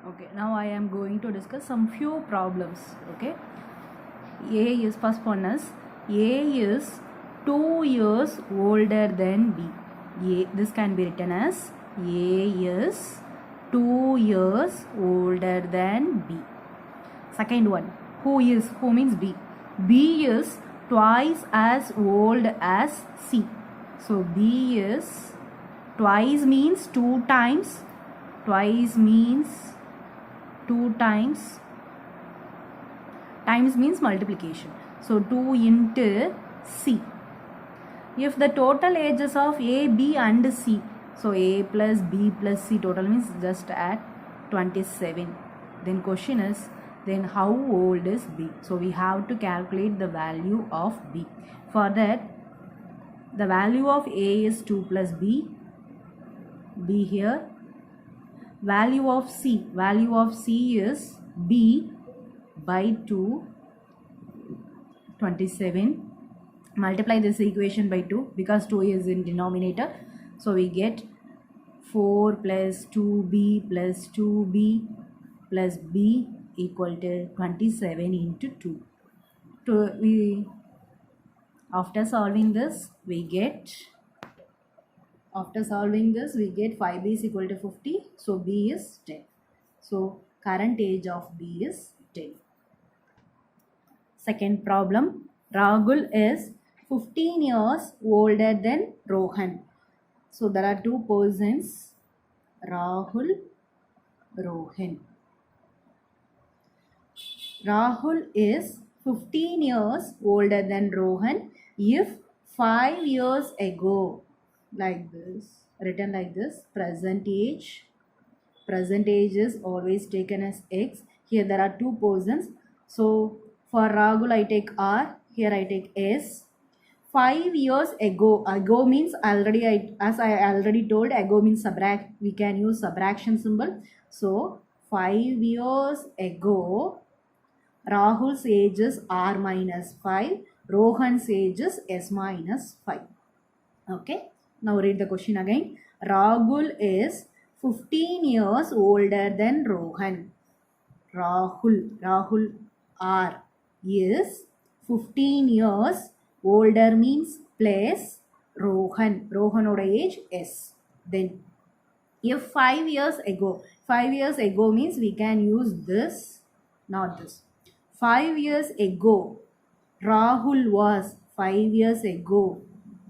Okay, now I am going to discuss some few problems. Okay, A is first one is A is 2 years older than B. This can be written as A is 2 years older than B. Second one, who means B. B is twice as old as C. So B is twice means 2 times. Twice means 2 times. Times means multiplication. So 2 into C. If the total ages of A, B and C, so A plus B plus C total means just add 27. Then question is, then how old is B? So we have to calculate the value of B. For that, the value of A is 2 plus B here. Value of C is B by 2, 27. Multiply this equation by 2 because 2 is in denominator. So we get 4 plus 2B plus 2B plus B equal to 27 into 2. After solving this, we get 5B is equal to 50. So B is 10. So current age of B is 10. Second problem, Rahul is 15 years older than Rohan. So there are two persons, Rahul, Rohan. Rahul is 15 years older than Rohan if 5 years ago, like this, written like this, present age is always taken as X. Here there are two persons. So for Rahul I take R, here I take S. 5 years ago means as I already told, ago means subtract. We can use subtraction symbol. So 5 years ago, Rahul's age is R minus 5. Rohan's age is S minus 5. Okay. Now read the question again. Rahul is 15 years older than Rohan. Rahul R is 15 years older means plus Rohan oda age S. Then if 5 years ago means we can use this, not this. 5 years ago, Rahul was 5 years ago,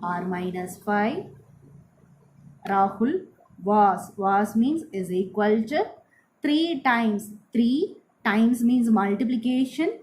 R minus 5. Rahul was means is equal to 3 times. 3 times means multiplication.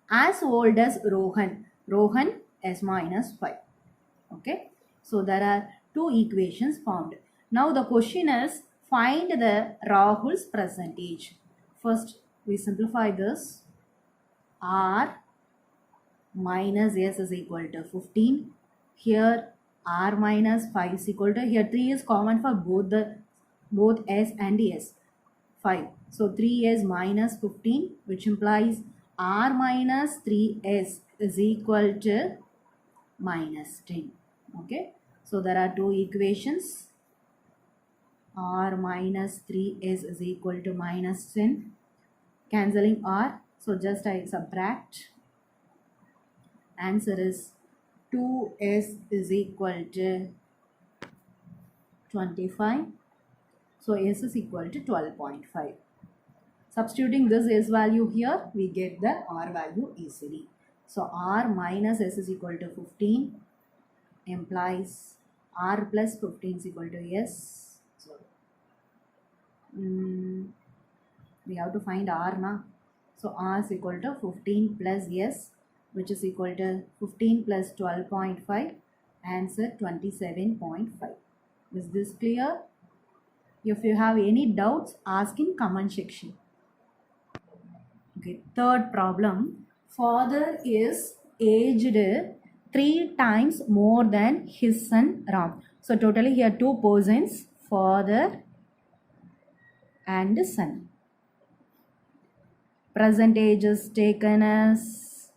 As old as Rohan S minus 5. Okay. So there are two equations found. Now the question is, find the Rahul's percentage. First we simplify this. R minus S is equal to 15. Here R minus 5 is equal to, here 3 is common for both S and S. 5. So 3S minus 15, which implies R minus 3S is equal to minus 10. Okay. So there are two equations. R minus 3S is equal to minus 10. Cancelling R. So just I subtract. Answer is 2S is equal to 25. So S is equal to 12.5. Substituting this S value here, we get the R value easily. So R minus S is equal to 15 implies R plus 15 is equal to S. So we have to find R now. So R is equal to 15 plus S, which is equal to 15 plus 12.5. Answer 27.5. Is this clear? If you have any doubts, ask in comment section. Okay, third problem. Father is aged 3 times more than his son Ram. So totally here two persons, father and son. Present age is taken as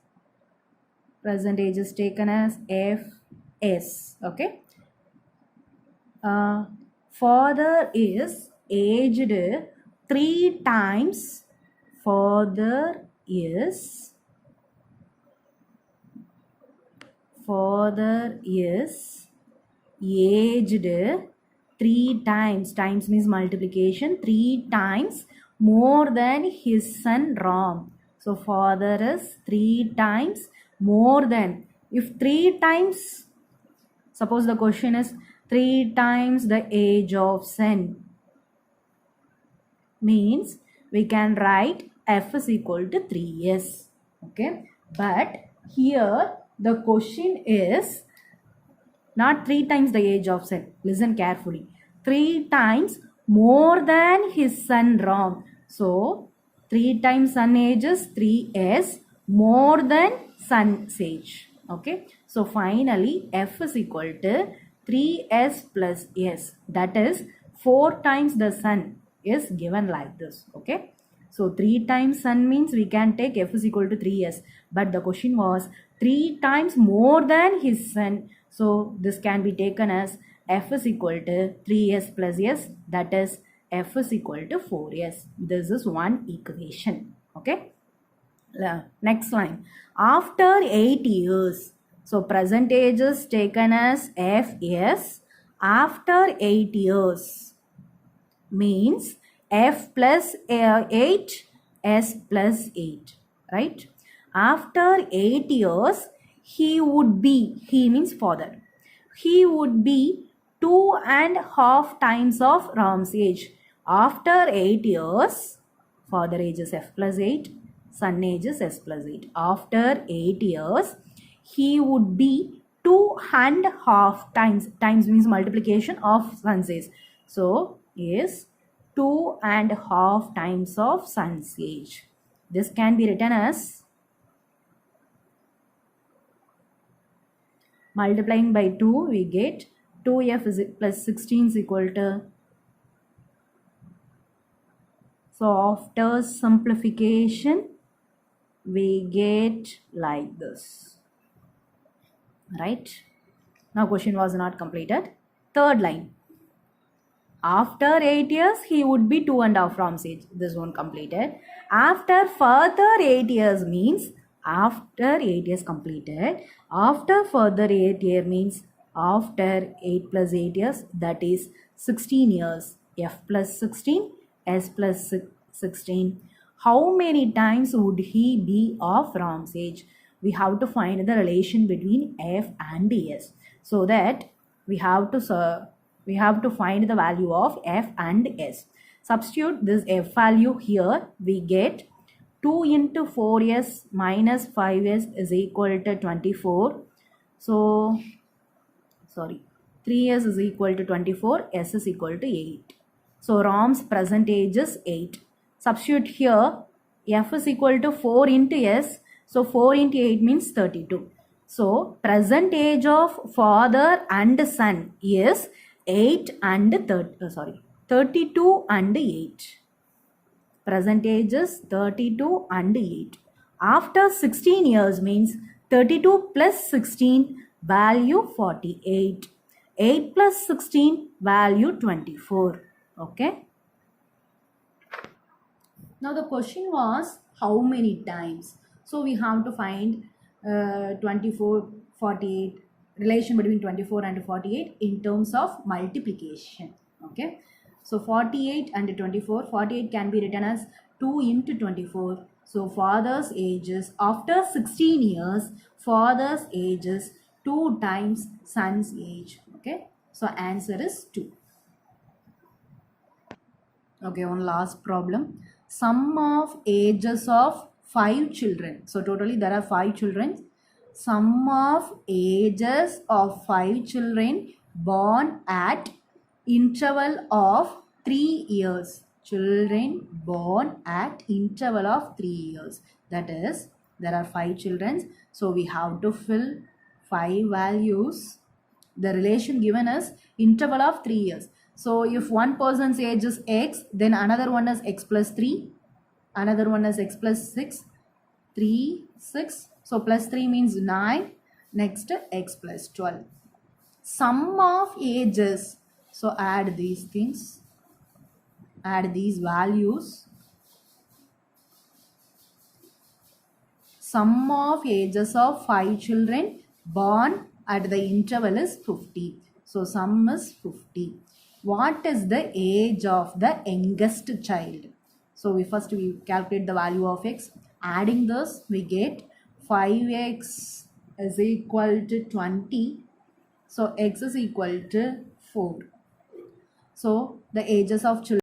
FS. Okay. Father is aged 3 times father is aged 3 times means multiplication, 3 times more than his son Ram. So father is 3 times more than. If 3 times, suppose the question is 3 times the age of son, means we can write f is equal to 3 years. Okay, but here the question is not 3 times the age of son. Listen carefully. 3 times more than his son Ram. So 3 times son age is 3s more than son's age. Okay. So finally f is equal to 3s plus s. That is 4 times the son is given like this. Okay. So 3 times son means we can take f is equal to 3s. But the question was 3 times more than his son. So this can be taken as f is equal to 3s plus s. That is f is equal to 4s. This is one equation. Okay. Next line. After 8 years. So present age is taken as fs. After 8 years means f plus 8 s plus 8, right? After 8 years he would be, he means father, he would be 2.5 times of Ram's age. After 8 years father age is f plus 8, son age is s plus 8. After 8 years he would be 2.5 times means multiplication of son's age. So is 2.5 times of son's age. This can be written as multiplying by 2 we get 2f is plus 16 is equal to, so after simplification we get like this, right? Now question was not completed. Third line. After 8 years, he would be 2.5 Ram's age. This one completed. After further 8 years means after 8 years completed. After further 8 years means after 8 plus 8 years, that is 16 years. F plus 16, S plus 16. How many times would he be of Ram's age? We have to find the relation between F and S. So that we have to find the value of f and s. Substitute this f value here. We get 2 into 4s minus 5s is equal to 24. So, sorry, 3s is equal to 24, s is equal to 8. So, Ram's present age is 8. Substitute here, f is equal to 4 into s. So, 4 into 8 means 32. So, present age of father and son is 8 and 32 and 8. Present age is 32 and 8. After 16 years means 32 plus 16 value 48. 8 plus 16 value 24. Okay. Now the question was how many times. So we have to find 24, 48, relation between 24 and 48 in terms of multiplication. Okay. So 48 and 24, 48 can be written as 2 into 24. So father's age is after 16 years, father's age is 2 times son's age. Okay. So answer is 2. Okay, one last problem. Sum of ages of 5 children. So totally there are 5 children. Sum of ages of 5 children born at interval of 3 years. Children born at interval of 3 years. That is, there are 5 children. So we have to fill 5 values. The relation given is interval of 3 years. So if one person's age is x, then another one is x plus 3, another one is x plus 6, 3, 6. So plus 3 means 9. Next x plus 12. Sum of ages. So add these things. add these values. Sum of ages of 5 children born at the interval is 50. So sum is 50. What is the age of the youngest child? So we calculate the value of x. Adding this, we get 5x is equal to 20. So x is equal to 4. So the ages of children